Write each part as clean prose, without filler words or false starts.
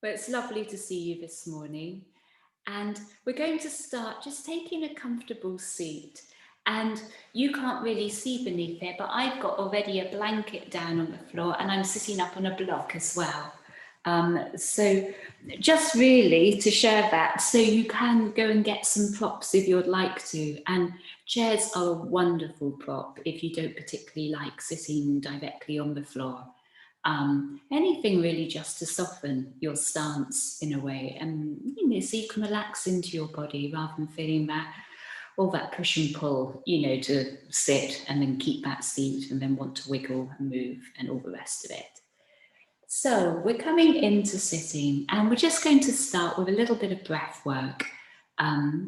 Well, it's lovely to see you this morning. And we're going to start just taking a comfortable seat. And you can't really see beneath it, but I've got already a blanket down on the floor and I'm sitting up on a block as well. So just really to share that, so you can go and get some props if you'd like to. And chairs are a wonderful prop if you don't particularly like sitting directly on the floor. Anything really just to soften your stance in a way, and so you can relax into your body rather than feeling that all that push and pull, to sit and then keep that seat and then want to wiggle and move and all the rest of it. So we're coming into sitting and we're just going to start with a little bit of breath work,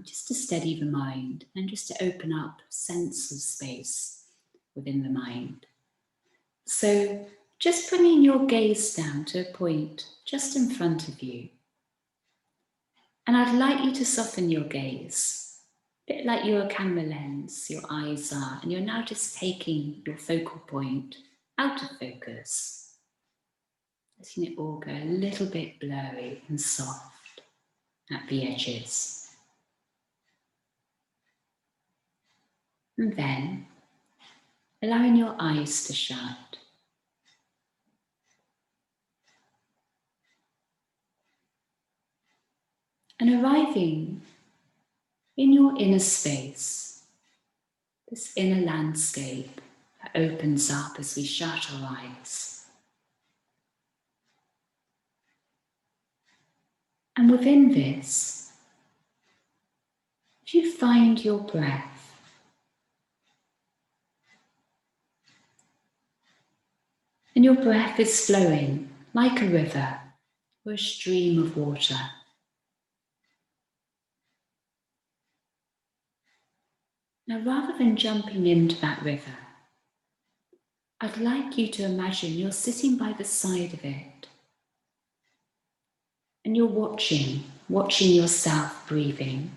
just to steady the mind and just to open up a sense of space within the mind. So just bringing your gaze down to a point just in front of you. And I'd like you to soften your gaze, a bit like you're a camera lens, your eyes are, and you're now just taking your focal point out of focus, letting it all go a little bit blurry and soft at the edges. And then allowing your eyes to shut. And arriving in your inner space, this inner landscape that opens up as we shut our eyes. And within this, if you find your breath, and your breath is flowing like a river or a stream of water. Now, rather than jumping into that river, I'd like you to imagine you're sitting by the side of it and you're watching yourself breathing.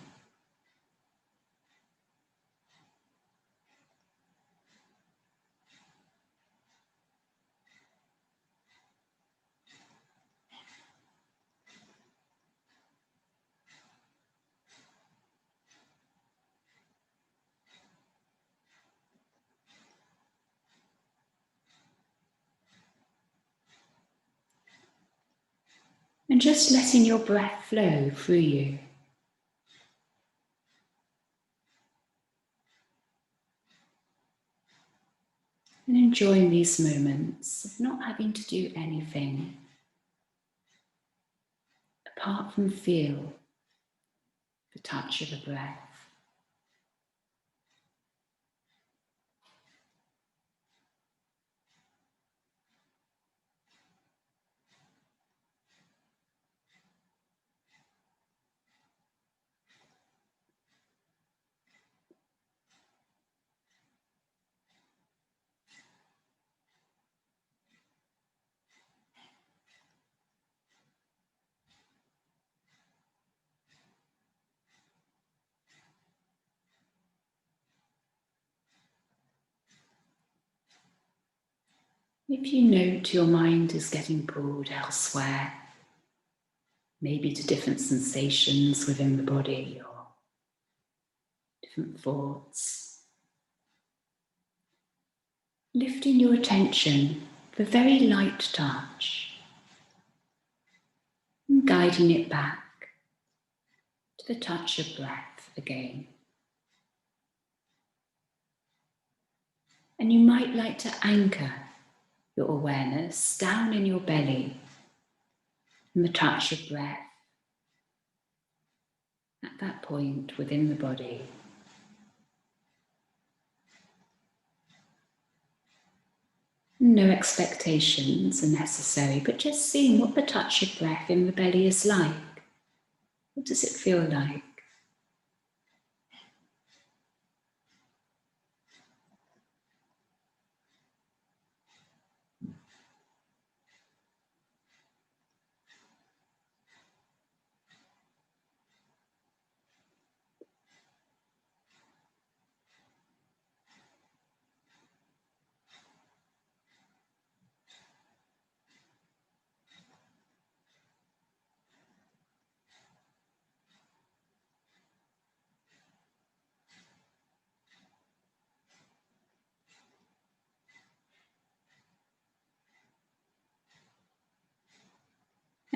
And just letting your breath flow through you. And enjoying these moments of not having to do anything apart from feel the touch of the breath. If you note your mind is getting pulled elsewhere, maybe to different sensations within the body or different thoughts, lifting your attention with a very light touch and guiding it back to the touch of breath again. And you might like to anchor your awareness down in your belly and the touch of breath at that point within the body. No expectations are necessary, but just seeing what the touch of breath in the belly is like. What does it feel like?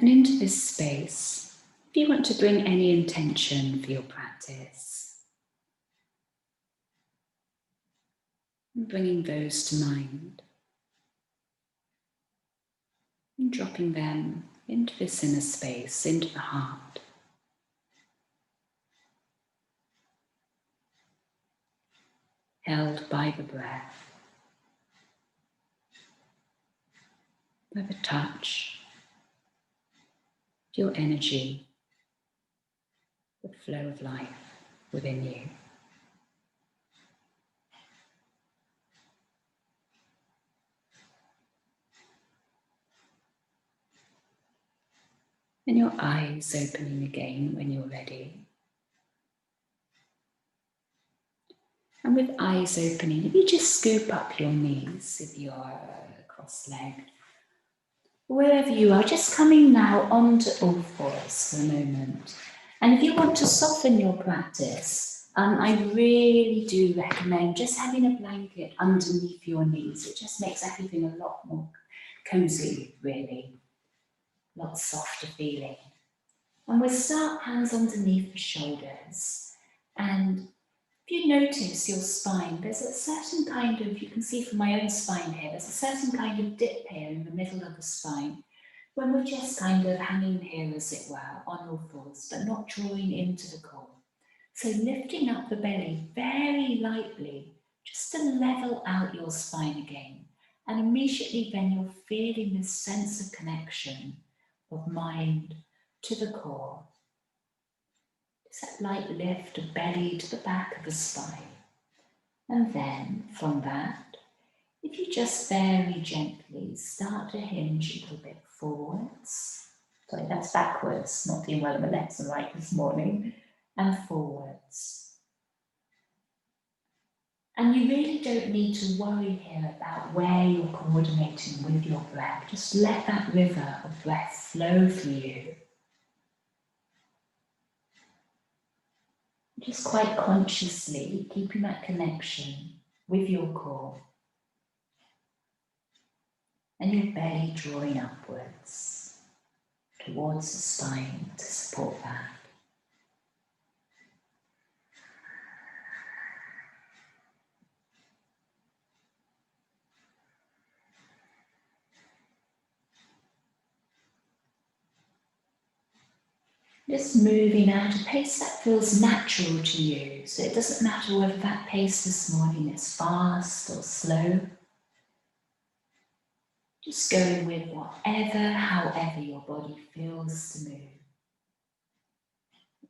And into this space, if you want to bring any intention for your practice, bringing those to mind and dropping them into this inner space, into the heart. Held by the breath, by the touch, your energy, the flow of life within you. And your eyes opening again when you're ready. And with eyes opening, if you just scoop up your knees if you're cross-legged, wherever you are, just coming now onto all fours for a moment. And if you want to soften your practice, I really do recommend just having a blanket underneath your knees. It just makes everything a lot more cozy, really. A lot softer feeling. And we'll start hands underneath the shoulders. And if you notice your spine, there's a certain kind of, you can see from my own spine here, there's a certain kind of dip here in the middle of the spine, when we're just kind of hanging here, as it were, on all fours, but not drawing into the core. So lifting up the belly very lightly, just to level out your spine again. And immediately then you're feeling this sense of connection of mind to the core. Just that light lift of belly to the back of the spine. And then from that, if you just very gently start to hinge a little bit forwards. Sorry, that's backwards, not doing well on the left and right this morning. And forwards. And you really don't need to worry here about where you're coordinating with your breath. Just let that river of breath flow through you. Just quite consciously keeping that connection with your core. And your belly drawing upwards towards the spine to support that. Just moving at a pace that feels natural to you. So it doesn't matter whether that pace this morning is fast or slow. Just going with whatever, however your body feels to move.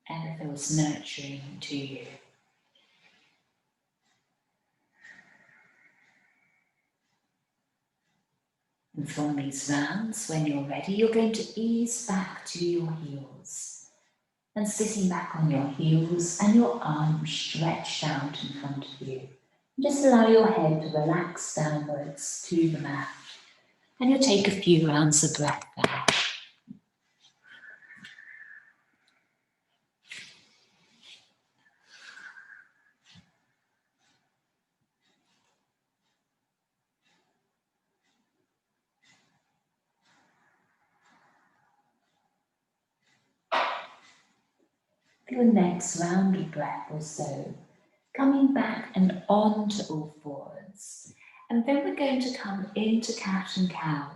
Whatever feels nurturing to you. And from these rounds, when you're ready, you're going to ease back to your heels. And sitting back on your heels and your arms stretched out in front of you. Just allow your head to relax downwards to the mat. And you'll take a few rounds of breath there. For the next round of breath or so, coming back and on to all fours. And then we're going to come into cat and cow.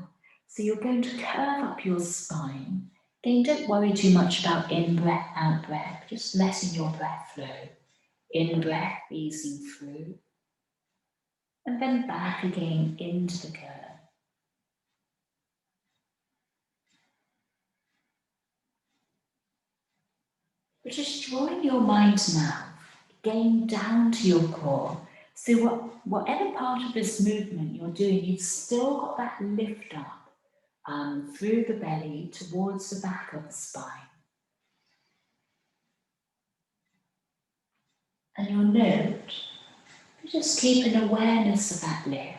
So you're going to curve up your spine. Again, don't worry too much about in-breath, out-breath, just letting your breath flow. In-breath, easing through. And then back again into the curve. But just drawing your mind now, again down to your core. So whatever part of this movement you're doing, you've still got that lift up through the belly towards the back of the spine. And you'll note, just keep an awareness of that lift.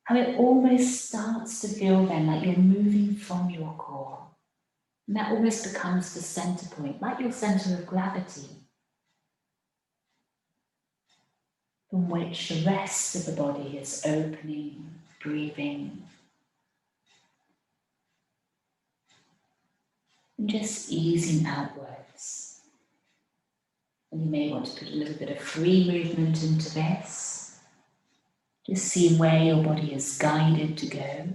How it almost starts to feel then like you're moving from your core. And that almost becomes the center point, like your center of gravity, from which the rest of the body is opening, breathing, and just easing outwards. And you may want to put a little bit of free movement into this, just seeing where your body is guided to go.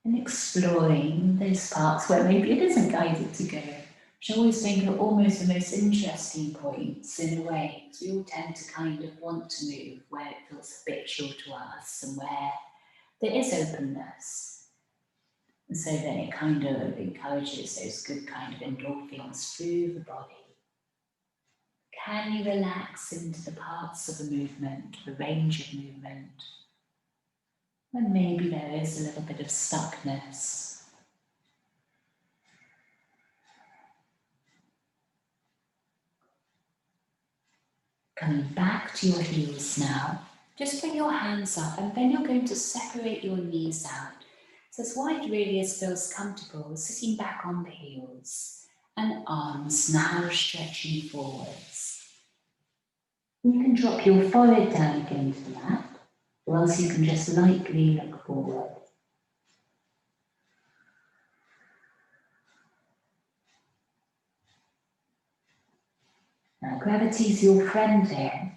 And exploring those parts where maybe it isn't guided to go, which I always think are almost the most interesting points in a way, because we all tend to kind of want to move where it feels habitual to us and where there is openness. And so then it kind of encourages those good kind of endorphins through the body. Can you relax into the parts of the movement, the range of movement, when maybe there is a little bit of stuckness? Coming back to your heels now, just bring your hands up and then you're going to separate your knees out. So as wide really as feels comfortable, sitting back on the heels and arms now stretching forwards. You can drop your forehead down again to the mat, or else you can just lightly look forward. Now gravity's your friend here.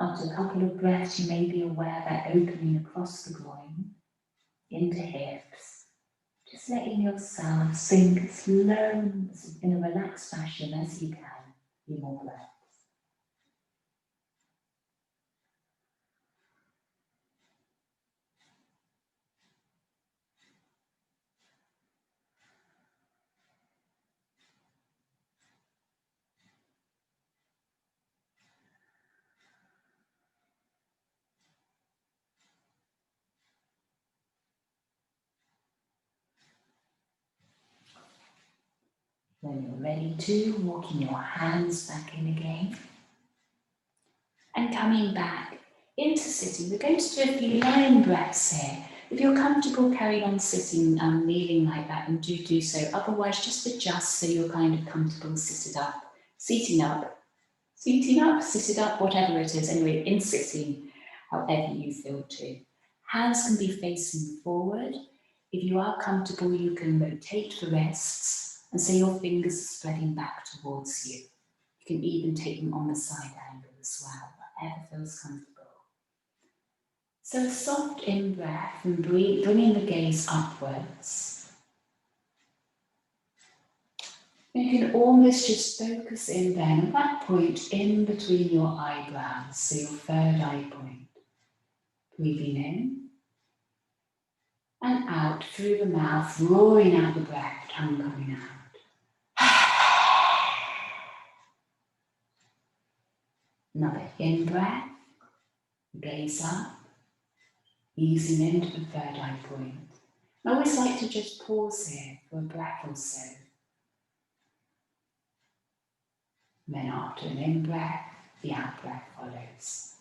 After a couple of breaths, you may be aware that opening across the groin, into hips, just letting yourself sink as low in a relaxed fashion as you can. Few more breaths. When you're ready to, walking your hands back in again. And coming back into sitting, we're going to do a few lying breaths here. If you're comfortable carrying on sitting, kneeling like that, and do so. Otherwise, just adjust so you're kind of comfortable seated up, seating up, seated up, whatever it is. Anyway, in sitting, however you feel to. Hands can be facing forward. If you are comfortable, you can rotate the wrists, and so your fingers are spreading back towards you. You can even take them on the side angle as well, whatever feels comfortable. So a soft in-breath and bringing the gaze upwards. You can almost just focus in then at that point in between your eyebrows, so your third eye point. Breathing in and out through the mouth, roaring out the breath, tongue coming out. Another in-breath, gaze up, easing into the third eye point. I always like to just pause here for a breath or so. And then after an in-breath, the out-breath follows.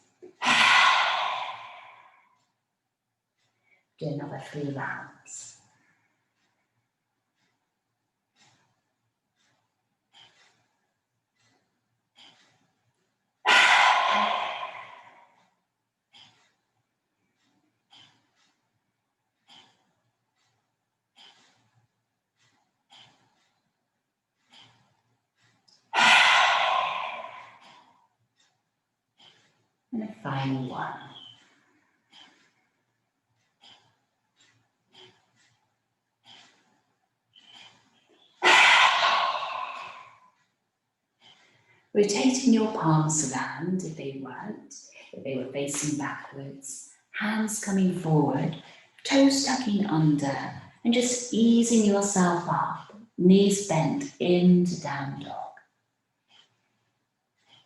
Do another 3 rounds. And a final one. Rotating your palms around if they were facing backwards, hands coming forward, toes tucking under, and just easing yourself up, knees bent into down dog.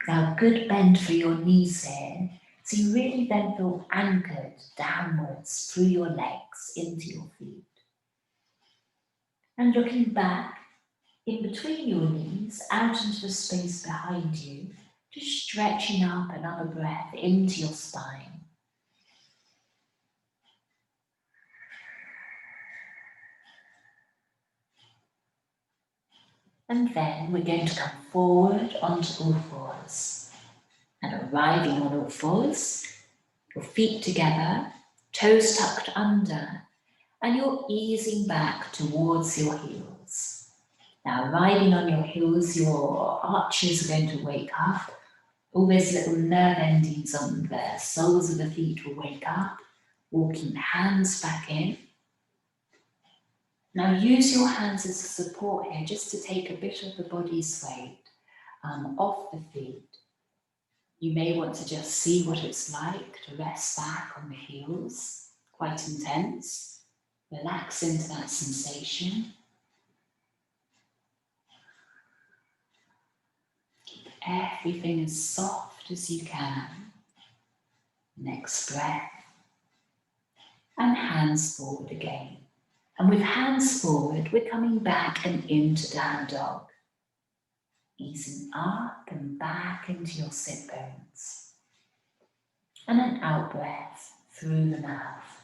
Now good bend for your knees here, so you really then feel anchored downwards through your legs into your feet. And looking back, in between your knees, out into the space behind you, just stretching up another breath into your spine. And then we're going to come forward onto all fours. And arriving on all fours, your feet together, toes tucked under, and you're easing back towards your heels. Now, riding on your heels, your arches are going to wake up. All those little nerve endings on the soles of the feet will wake up, walking the hands back in. Now use your hands as a support here, just to take a bit of the body's weight off the feet. You may want to just see what it's like to rest back on the heels, quite intense. Relax into that sensation. Keep everything as soft as you can. Next breath. And hands forward again. And with hands forward, we're coming back and into down dog. Easing up and back into your sit bones. And an out breath through the mouth.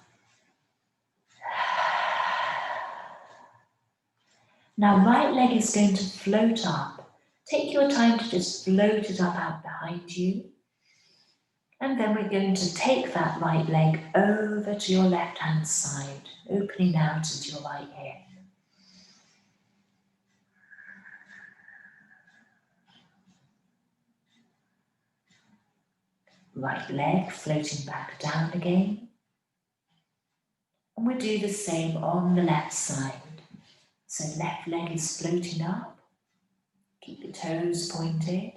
Now right leg is going to float up. Take your time to just float it up out behind you. And then we're going to take that right leg over to your left hand side, opening out into your right hip. Right leg floating back down again. And we'll do the same on the left side. So left leg is floating up. Keep the toes pointed.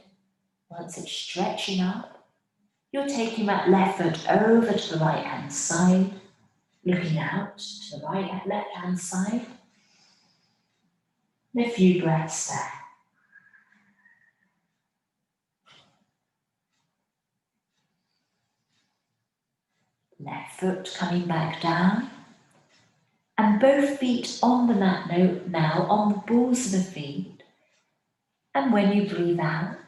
Once it's stretching up, you're taking that left foot over to the right hand side, looking out to the left hand side. And a few breaths there. Left foot coming back down. And both feet on the mat now, on the balls of the feet. And when you breathe out,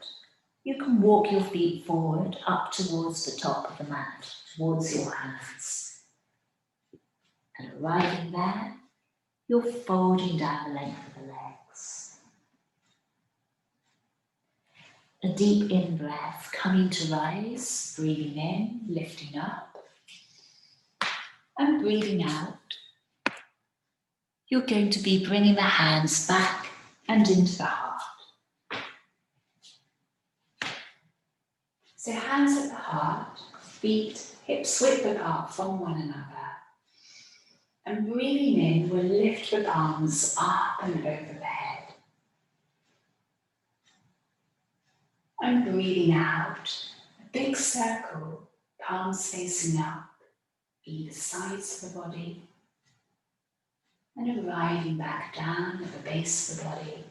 you can walk your feet forward up towards the top of the mat, towards your hands. And arriving there, you're folding down the length of the legs. A deep in-breath, coming to rise, breathing in, lifting up. And breathing out, you're going to be bringing the hands back and into the heart. So hands at the heart, feet, hips width apart from one another. And breathing in, we'll lift the palms up and over the head. And breathing out, a big circle, palms facing up, either sides of the body. And arriving back down at the base of the body,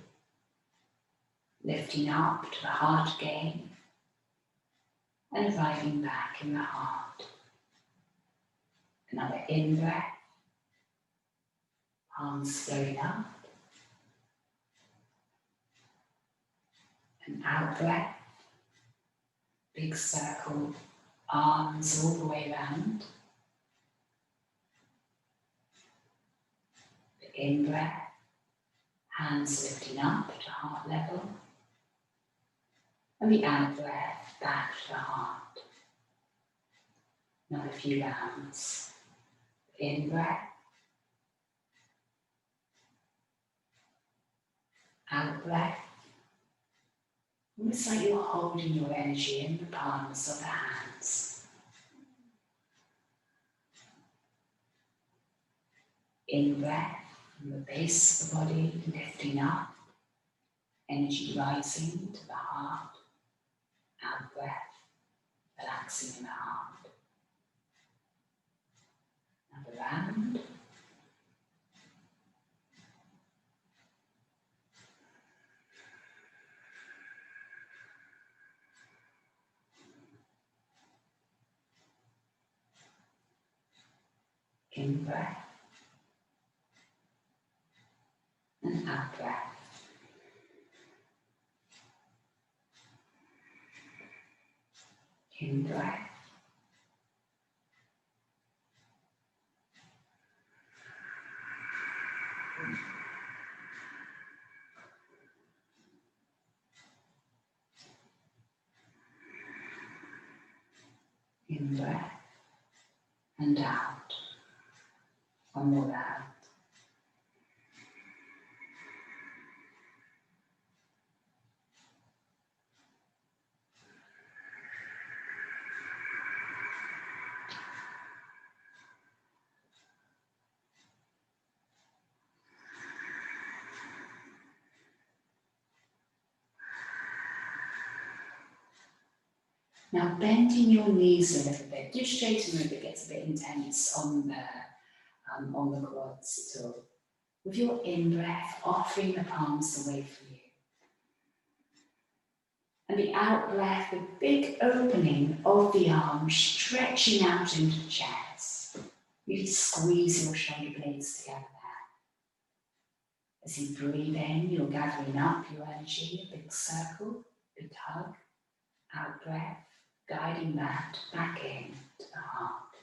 lifting up to the heart again, and arriving back in the heart. Another in-breath, palms flowing up, an out-breath, big circle, arms all the way around. The in-breath, hands lifting up to heart level. And the out-breath, back to the heart. Another few rounds. In-breath. Out-breath. Almost like you're holding your energy in the palms of the hands. In-breath. From the base of the body, lifting up, energy rising to the heart. Out breath, relaxing in the heart. Another round. In breath. And out breath. In breath. In breath. and out. One more round. Now bending your knees a little bit. Do straighten them if it gets a bit intense on the quads at all. With your in-breath, offering the palms away from you. And the out-breath, the big opening of the arms, stretching out into the chest. Really squeeze your shoulder blades together there. As you breathe in, you're gathering up your energy, a big circle, big hug. Out-breath, guiding that back in to the heart.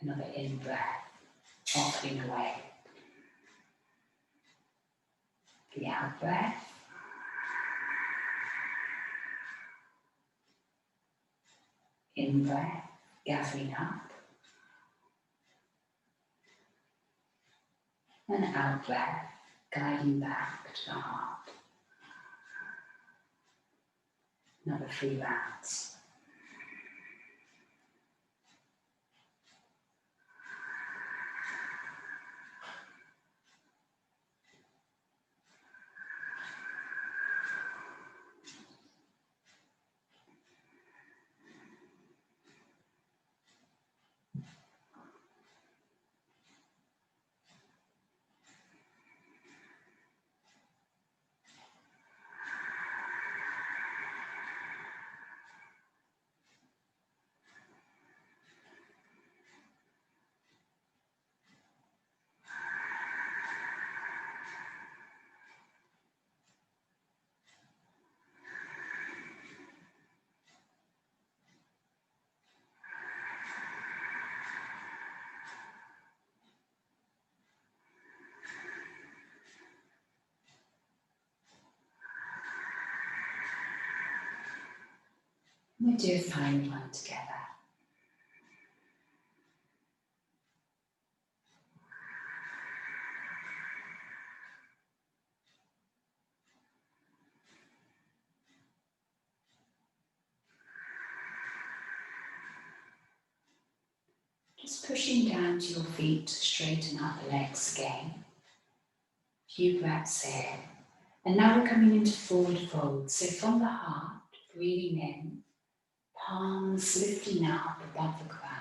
Another in-breath, offering away. The out-breath. In-breath, gathering up. And out-breath, guiding back to the heart. Another 3 rounds. We'll do a final one together. Just pushing down to your feet to straighten out the legs again. A few breaths here. And now we're coming into forward fold. So from the heart, breathing in, palms lifting up above the crown.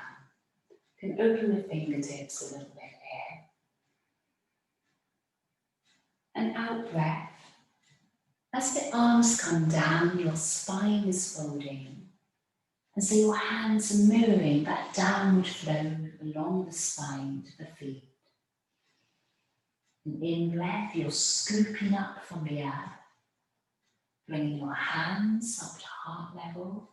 You can open the fingertips a little bit here. And out breath. As the arms come down, your spine is folding. And so your hands are mirroring that downward flow along the spine to the feet. And in breath, you're scooping up from the earth, bringing your hands up to heart level.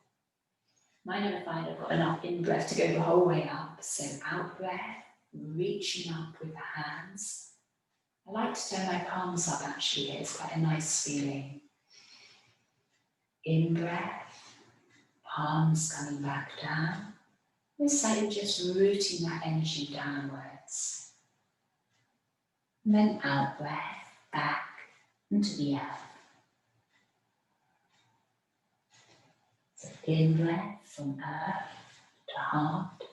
I never find I've got enough in breath to go the whole way up. So out breath, reaching up with the hands. I like to turn my palms up actually, it's quite a nice feeling. In breath, palms coming back down. It's like just rooting that energy downwards. And then out breath, back into the earth. So in breath from earth to heart.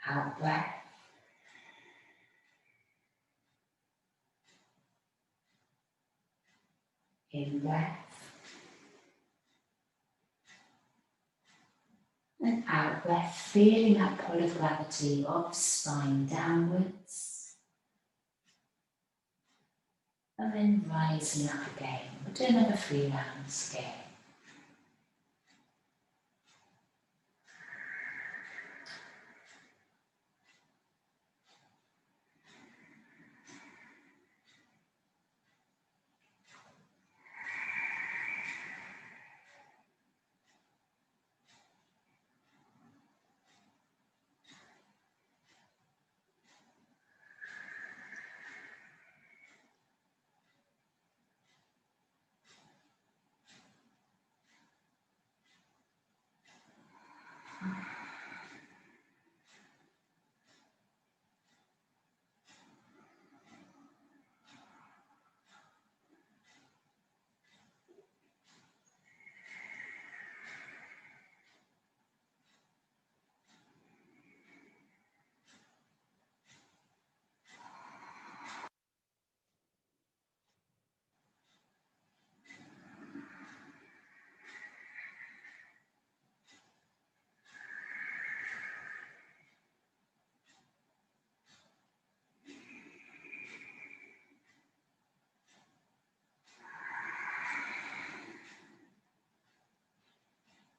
Out breath. In breath. And out breath, feeling that pull of gravity of the spine downwards. And then rising up again. We'll do another 3 rounds again.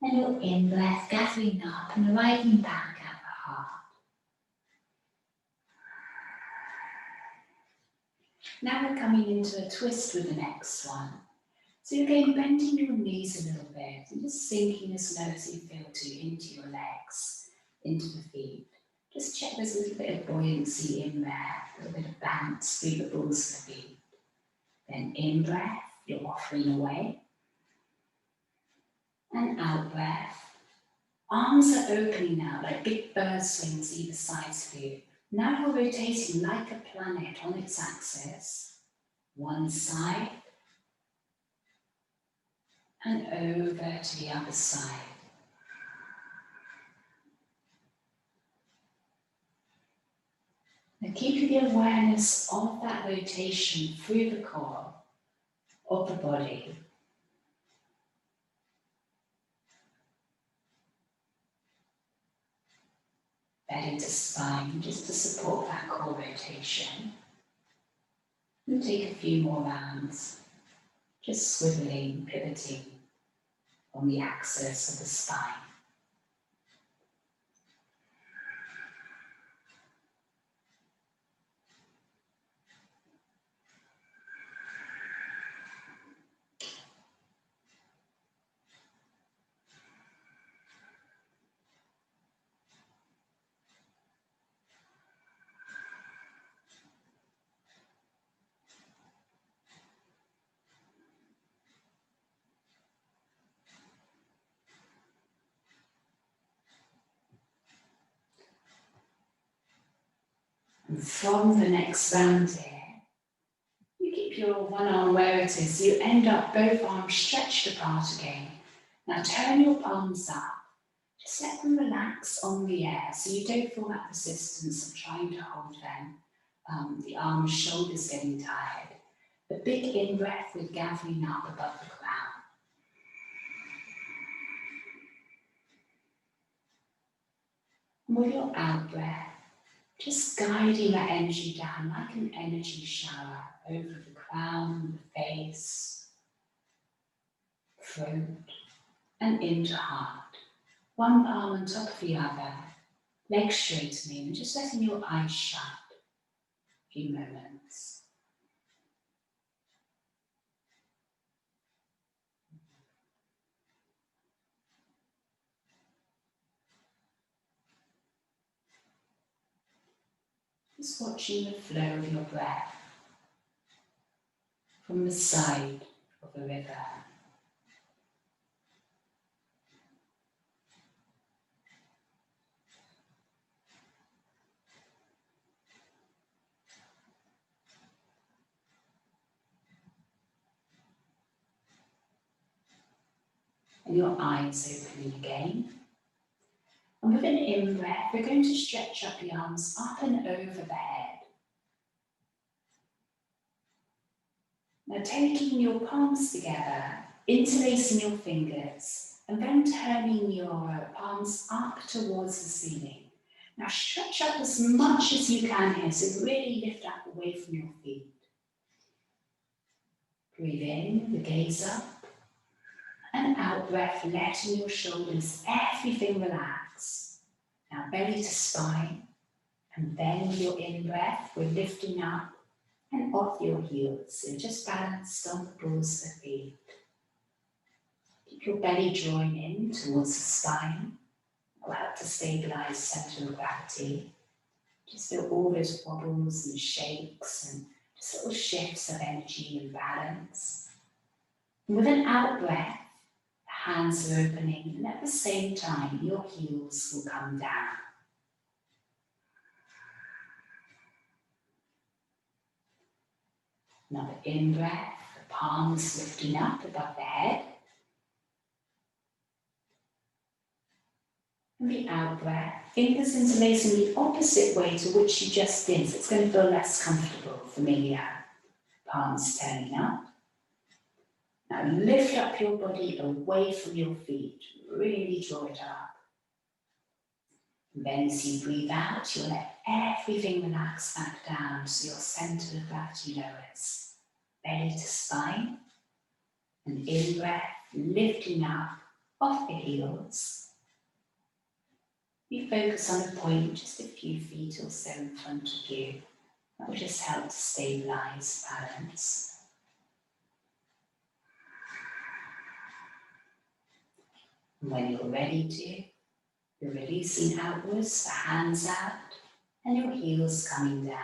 And your in-breath gathering up and arriving back at the heart. Now we're coming into a twist with the next one. So you're again bending your knees a little bit and just sinking as low as you feel to into your legs, into the feet. Just check there's a little bit of buoyancy in there, a little bit of bounce through the balls of the feet. Then in breath, you're offering away. And out breath. Arms are opening now like big bird swings either side of you. Now you're rotating like a planet on its axis. One side and over to the other side. Now keep the awareness of that rotation through the core of the body. Belly to spine, just to support that core rotation. And take a few more rounds, just swiveling, pivoting on the axis of the spine. And from the next round here, you keep your one arm where it is, so you end up both arms stretched apart again. Now turn your palms up, just let them relax on the air, so you don't feel that resistance of trying to hold them. The arms, shoulders getting tired. The big in-breath with gathering up above the ground. And with your out-breath, just guiding that energy down like an energy shower over the crown, the face, throat, and into heart. One palm on top of the other, legs straightening, and just letting your eyes shut. A few moments. Just watching the flow of your breath from the side of the river. And your eyes opening again. And with an in-breath, we're going to stretch up the arms up and over the head. Now taking your palms together, interlacing your fingers, and then turning your palms up towards the ceiling. Now stretch up as much as you can here, so really lift up away from your feet. Breathe in, the gaze up, and out breath, letting your shoulders, everything relax. Now belly to spine, and then with your in-breath, we're lifting up and off your heels. So just balanced on the balls of the feet. Keep your belly drawing in towards the spine. It will help to stabilize center of gravity. Just feel all those wobbles and shakes and just little shifts of energy and balance. And with an out breath, the hands are opening, and at the same time, your heels will come down. Another in-breath, the palms lifting up above the head. And the out-breath, fingers interlacing the opposite way to which you just did. So it's going to feel less comfortable, familiar. Palms turning up. Now lift up your body away from your feet. Really draw it up. And then as you breathe out, you'll let everything relax back down so your center of gravity lowers. Belly to spine. And in breath, lifting up off the heels. You focus on a point just a few feet or so in front of you. That will just help to stabilise balance. And when you're ready to, you're releasing outwards, the hands out, and your heels coming down.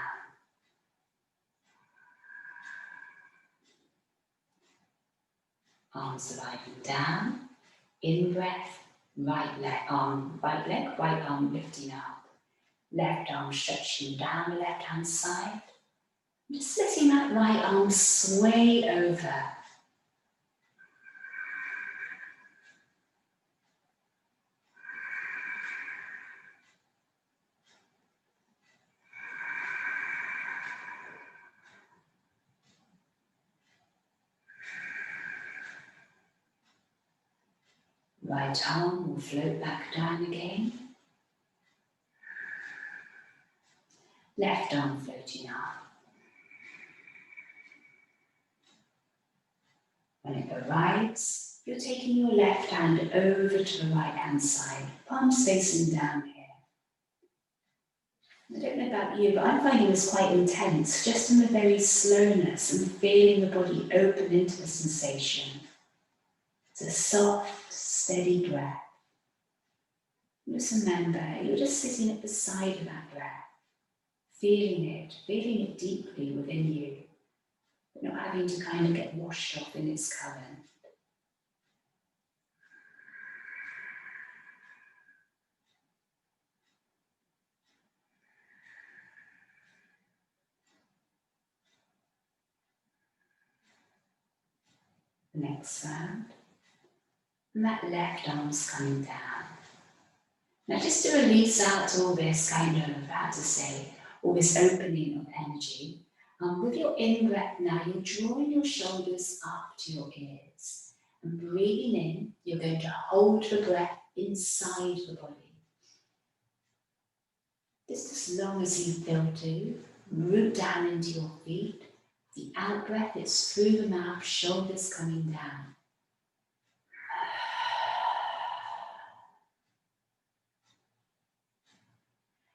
Arms arriving down. In breath, right arm lifting up. Left arm stretching down the left hand side. Just letting that right arm sway over. Right arm will float back down again. Left arm floating up. When it arrives, you're taking your left hand over to the right hand side, palms facing down here. I don't know about you, but I'm finding this quite intense, just in the very slowness and feeling the body open into the sensation. It's a soft, steady breath. Just remember, you're just sitting at the side of that breath, feeling it deeply within you, but not having to kind of get washed off in its current. The next round, and that left arm's coming down. Now just to release out all this kind of, how to say, all this opening of energy, with your in-breath now, you're drawing your shoulders up to your ears. And breathing in, you're going to hold the breath inside the body. Just as long as you feel to, root down into your feet. The out-breath is through the mouth, shoulders coming down.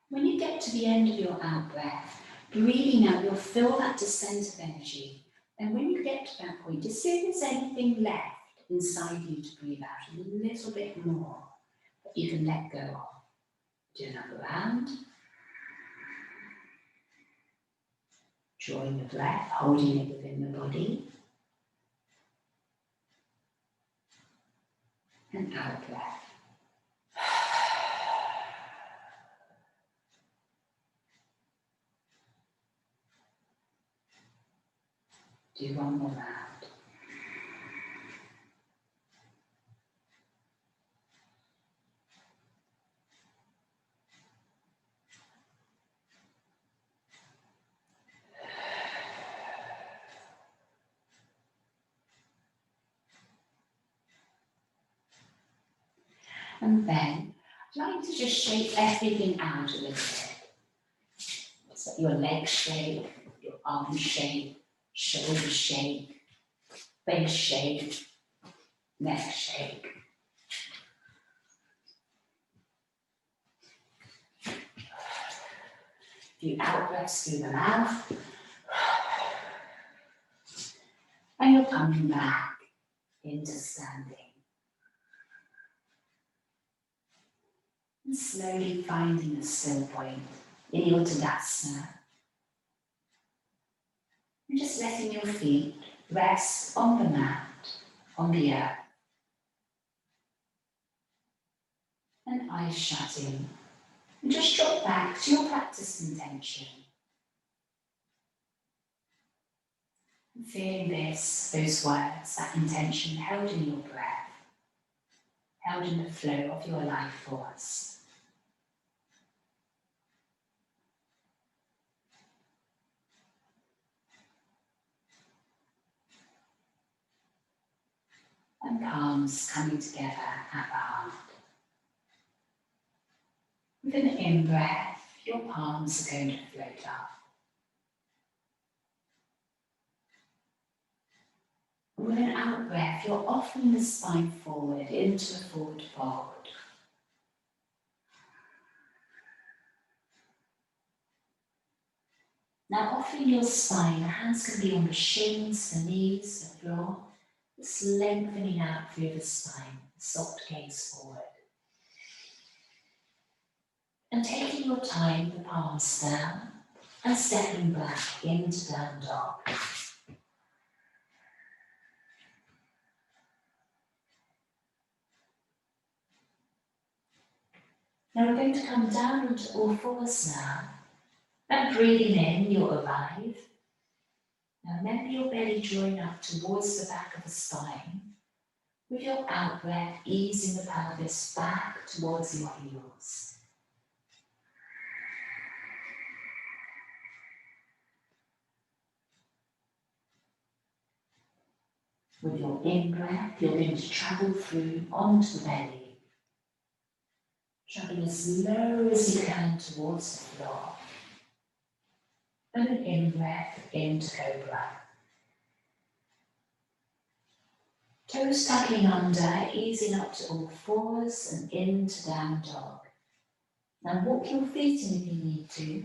When you get to the end of your out-breath, breathing out, you'll feel that descent of energy. And when you get to that point, just see if there's anything left inside you to breathe out, a little bit more that you can let go of. Do another round. Drawing the breath, holding it within the body. And out breath. Do one more round. And then, I'd like to just shake everything out a little bit. So your legs shake, your arms shake, shoulders shake, face shake, neck shake. You out-breaths through the mouth. And you're coming back into standing. And slowly finding a still point in your Tadasana. And just letting your feet rest on the mat, on the earth. And eyes shutting. And just drop back to your practice intention. And feeling this, those words, that intention held in your breath, held in the flow of your life force. And palms coming together at the heart. With an in-breath, your palms are going to float up. With an out breath, you're offering the spine forward into a forward fold. Now offering your spine, the hands can be on the shins, the knees, the floor. Just lengthening out through the spine, soft gaze forward. And taking your time, the palms down, and stepping back into down dog. Now we're going to come down onto all fours now. And breathing in, you'll arrive. Now remember your belly drawing up towards the back of the spine. With your out breath, easing the pelvis back towards your heels. With your in-breath, you're going to travel through onto the belly. Travel as low as you can towards the floor. And an in-breath into cobra. Toes tucking under, easing up to all fours and into down dog. Now walk your feet in if you need to.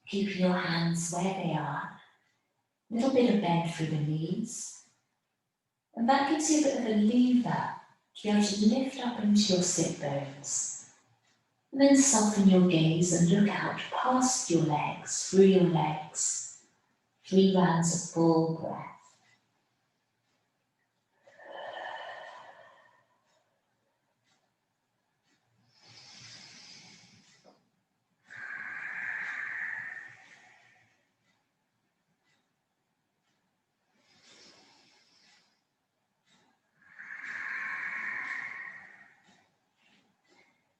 Keeping your hands where they are. A little bit of bend through the knees. And that gives you a bit of a lever to be able to lift up into your sit bones. And then soften your gaze and look out past your legs, through your legs. 3 rounds of full breath.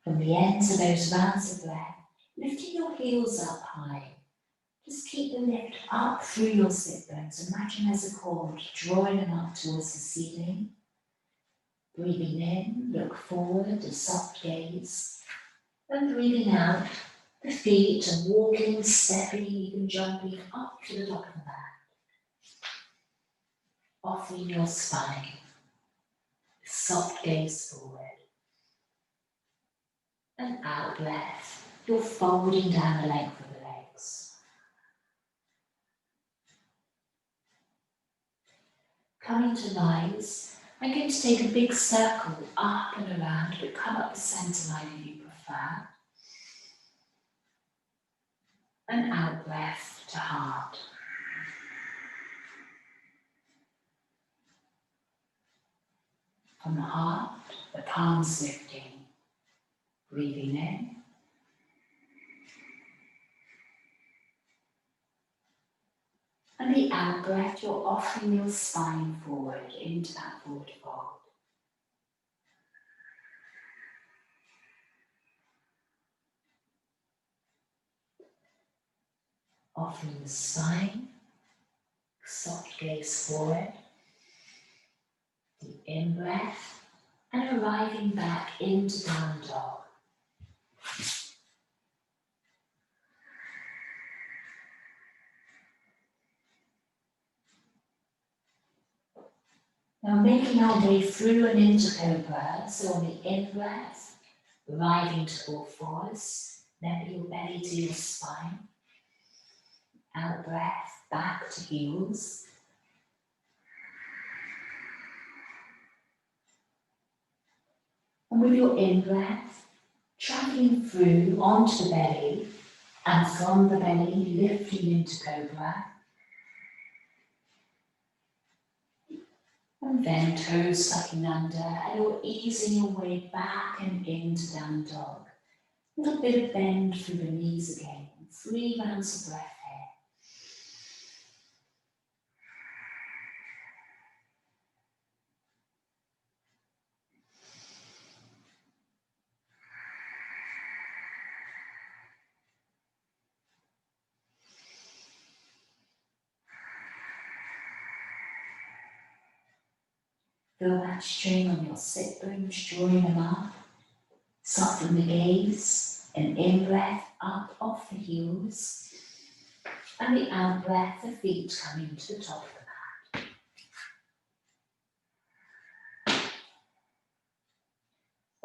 From the ends of those rounds of breath, lifting your heels up high. Just keep the lift up through your sit bones. Imagine there's a cord drawing them up towards the ceiling. Breathing in, look forward, a soft gaze. And breathing out, the feet and walking, stepping, even jumping up to the top of the mat. Offering your spine, soft gaze forward. And out breath, you're folding down the length of the legs. Coming to rise, I'm going to take a big circle up and around, but come up the centre line if you prefer. And out breath to heart. From the heart, the palms lifting. Breathing in. And the out breath, you're offering your spine forward into that forward fold. Offering the spine, soft gaze forward. The in-breath, and arriving back into down dog. Now making our way through and into cobra, so on the in-breath, arriving to all fours, remember your belly to your spine. Out breath, back to heels. And with your in-breath, travelling through onto the belly, and from the belly, lifting into cobra. And then toes tucking under, and you're easing your way back and into down dog. A little bit of bend through the knees again. 3 rounds of breath here. Feel that strain on your sit bones, drawing them up. Soften the gaze, and in-breath up off the heels. And the out-breath, the feet coming to the top of the mat.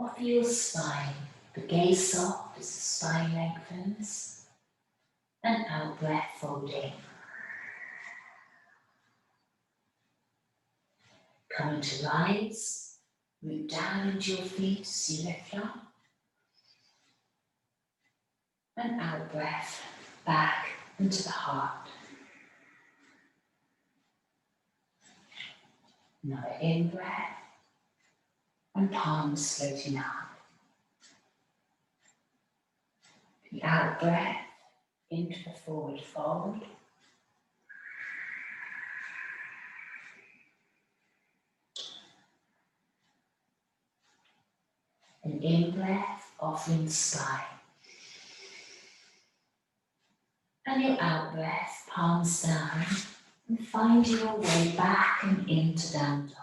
Off your spine, the gaze soft as the spine lengthens, and out breath folding. Coming to rise, root down into your feet as you lift up, and out breath back into the heart. Another in breath, and palms floating up. The out breath into the forward fold. An in breath, offering spine. And your out breath, palms down, and finding your way back and into down dog.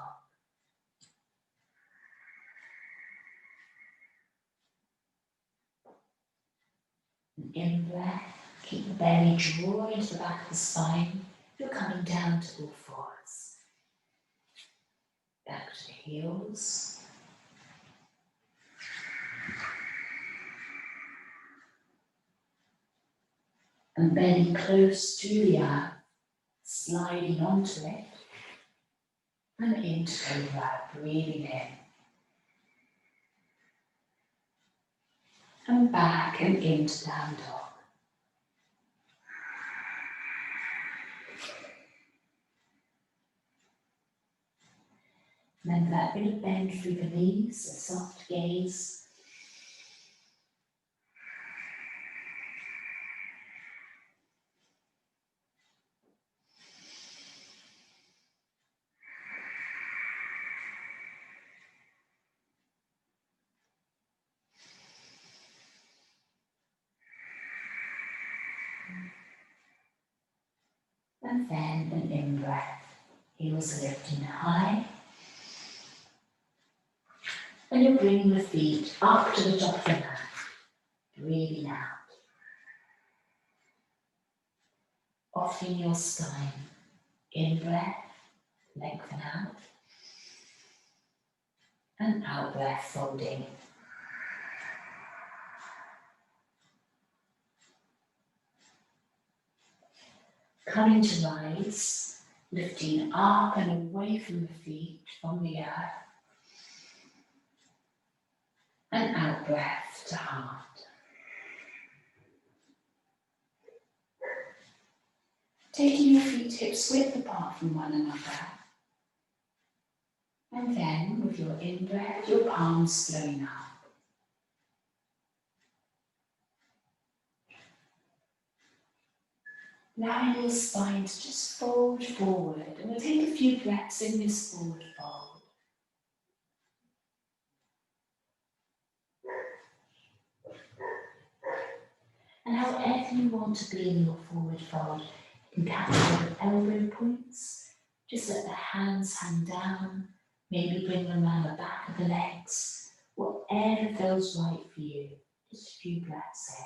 An in breath, keep the belly draw into the back of the spine. You're coming down to all fours. Back to the heels. And belly close to the earth, sliding onto it. And into cobra, breathing in. And back and into down dog. Remember that bit of bend through the knees, a soft gaze. And then an in breath, heels lifting high. And you're bringing the feet up to the top of the mat, breathing out. Offering your spine, in breath, lengthen out. And out breath, folding. Coming to rise, lifting up and away from the feet, from the earth. And out breath to heart. Taking your feet hips width apart from one another. And then with your in breath, your palms flowing up. Allowing your spine to just fold forward. And we'll take a few breaths in this forward fold. And however you want to be in your forward fold, you can capture the elbow points. Just let the hands hang down. Maybe bring them around the back of the legs. Whatever feels right for you. Just a few breaths in.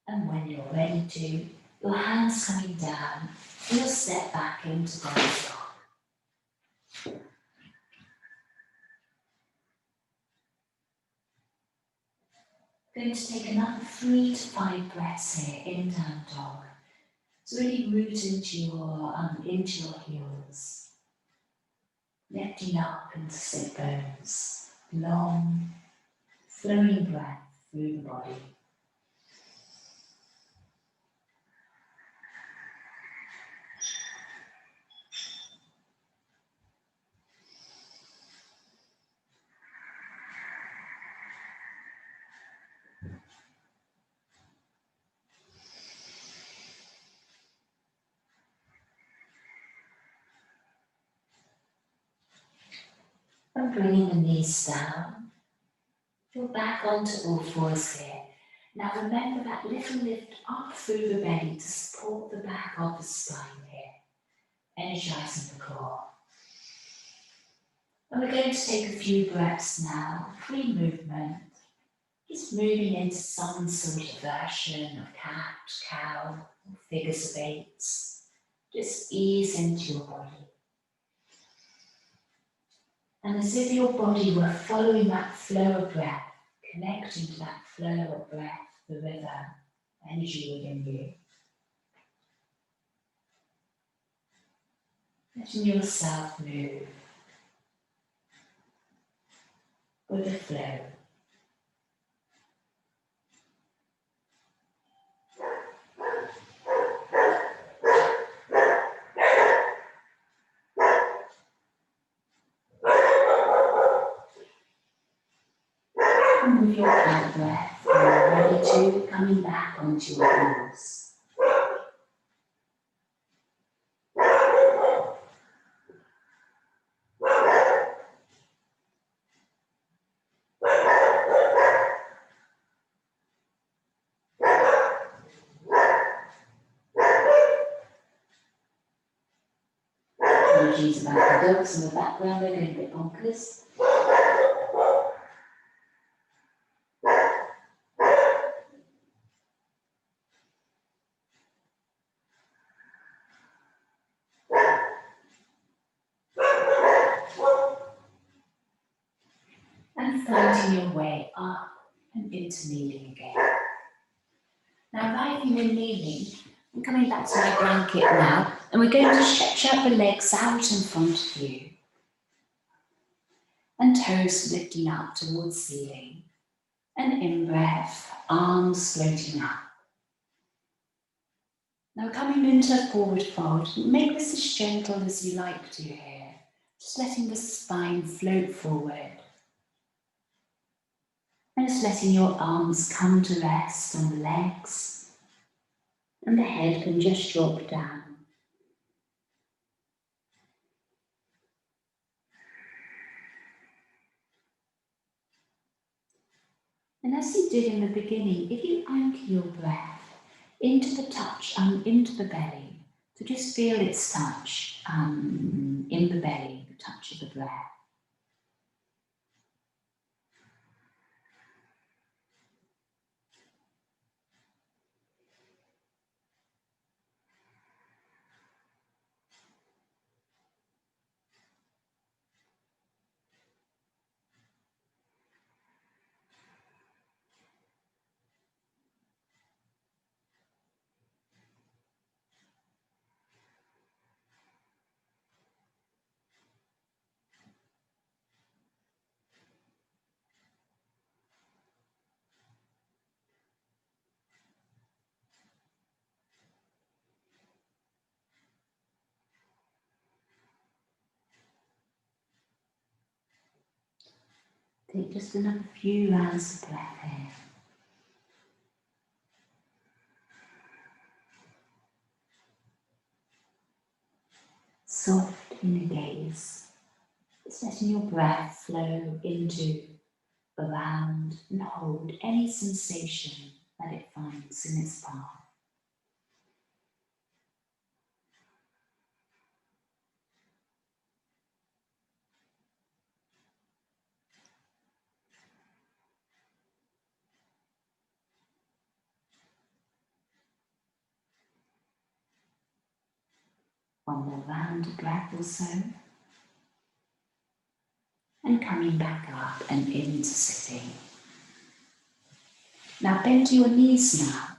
And when you're ready to, your hands coming down, you'll step back into down dog. Going to take another 3 to 5 breaths here in down dog. So really root into your heels. Lifting up into sit bones. Long, flowing breath through the body. And bringing the knees down, you're back onto all fours here. Now remember that little lift up through the belly to support the back of the spine here, energizing the core. And we're going to take a few breaths now, free movement, just moving into some sort of version of cat, cow, or figures of eights. Just ease into your body. And as if your body were following that flow of breath, connecting to that flow of breath, the river, energy within you. Letting yourself move with the flow. And with your out breath, you're ready to coming back onto your heels. Apologies about the dogs in the background, they're going a bit bonkers. And floating your way up and into kneeling again. Now rising and kneeling, I'm coming back to my blanket now, and we're going to stretch out the legs out in front of you. And toes lifting up towards ceiling. And in breath, arms floating up. Now coming into a forward fold, make this as gentle as you like to here. Just letting the spine float forward. And just letting your arms come to rest on the legs. And the head can just drop down. And as you did in the beginning, if you anchor your breath into the touch, into the belly, so just feel its touch in the belly, the touch of the breath. Take just another few rounds of breath here. Soft inner gaze. Just letting your breath flow into, around, and hold any sensation that it finds in its path. One more round of breath or so. And coming back up and into sitting. Now bend your knees now.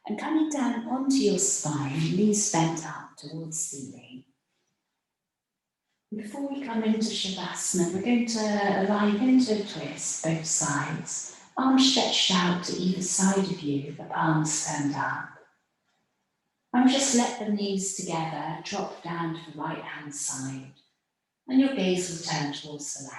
And coming down onto your spine, knees bent up towards ceiling. Before we come into Shavasana, we're going to arrive into a twist, both sides. Arms stretched out to either side of you, the palms turned up. And just let the knees together drop down to the right hand side. And your gaze will turn towards the left.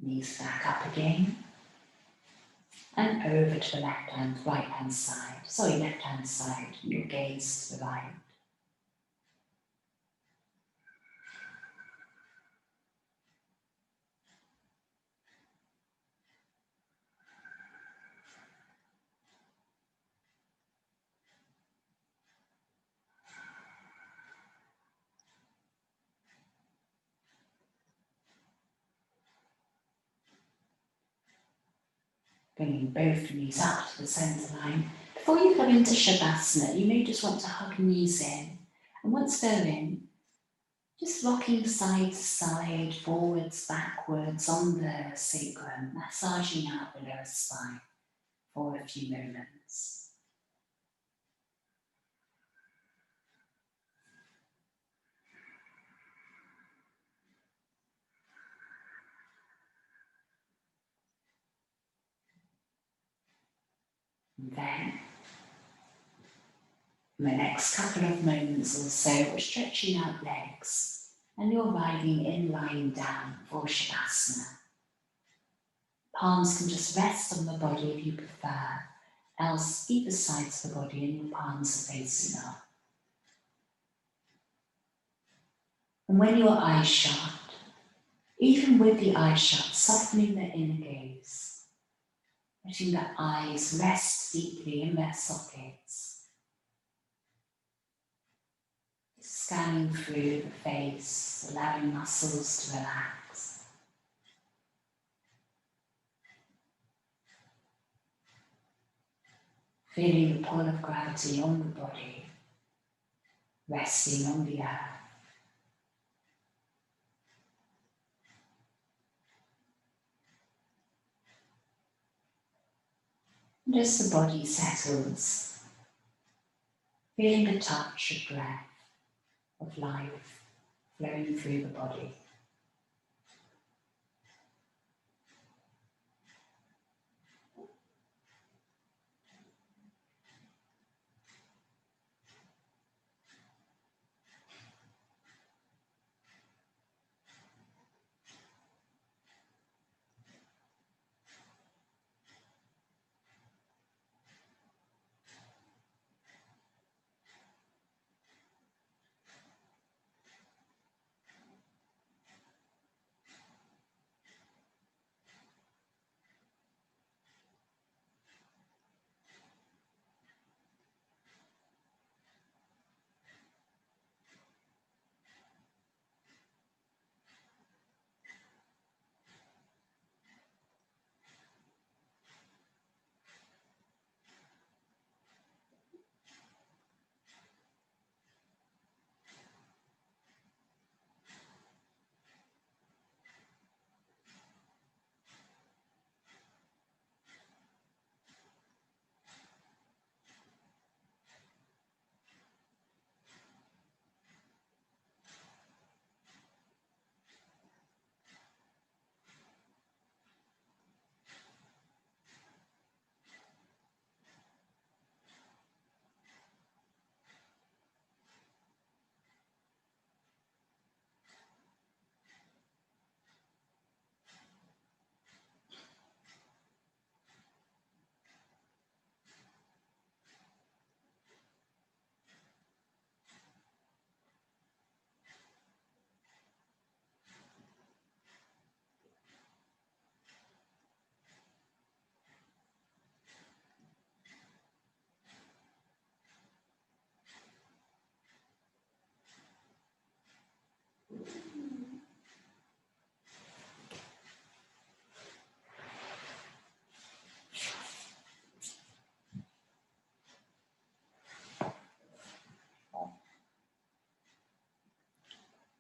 Knees back up again. And over to the right hand side. Sorry, left hand side. Your gaze to the right. Bringing both knees up to the centre line. Before you come into Shavasana, you may just want to hug knees in. And once they're in, just rocking side to side, forwards, backwards on the sacrum, massaging out the lower spine for a few moments. And then, in the next couple of moments or so, we're stretching out legs and you're riding in lying down for Shavasana. Palms can just rest on the body if you prefer, else either sides of the body and your palms are facing up. And when your eyes shut, even with the eyes shut, softening the inner gaze, letting the eyes rest deeply in their sockets, scanning through the face, allowing muscles to relax. Feeling the pull of gravity on the body, resting on the earth. And as the body settles, feeling a touch of breath, of life flowing through the body.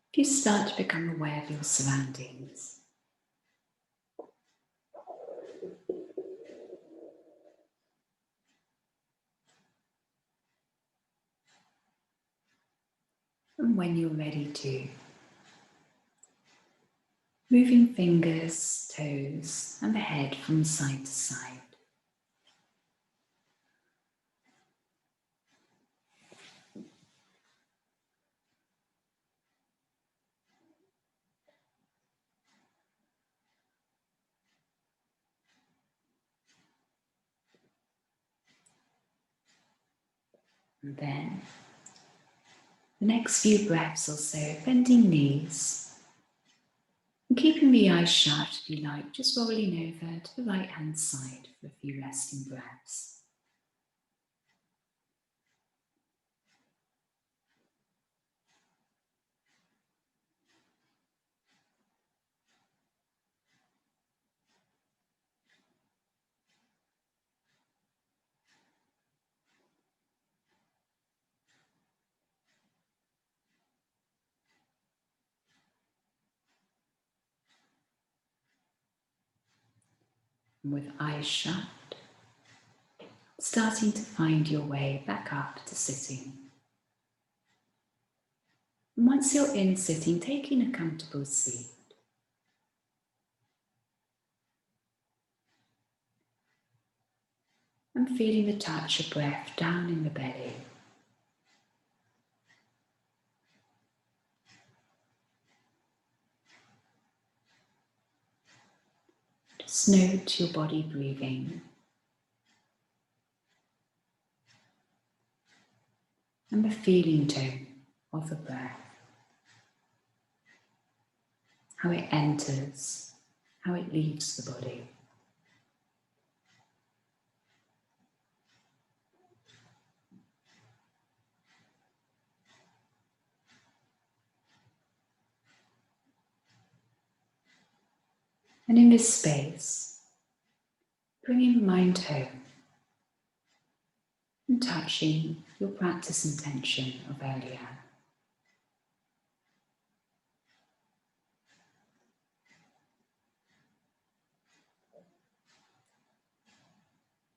If you start to become aware of your surroundings, and when you're ready to, moving fingers, toes, and the head from side to side. And then the next few breaths or so, bending knees and keeping the eyes shut if you like, just rolling over to the right hand side for a few resting breaths. And with eyes shut, starting to find your way back up to sitting. And once you're in sitting, taking a comfortable seat. And feeling the touch of breath down in the belly. Just note your body breathing. And the feeling tone of the breath. How it enters, how it leaves the body. And in this space, bringing the mind home and touching your practice intention of earlier.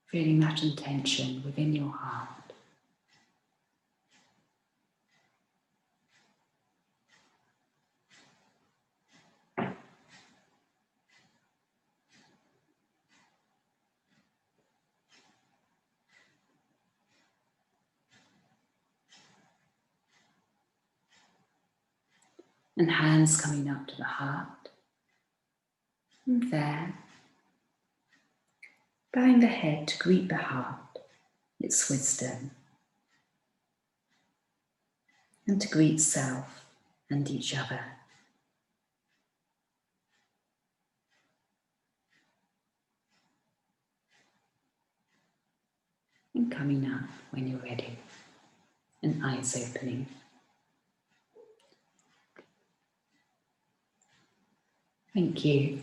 Feeling that intention within your heart. And hands coming up to the heart. And there, bowing the head to greet the heart, its wisdom, and to greet self and each other. And coming up when you're ready, and eyes opening. Thank you.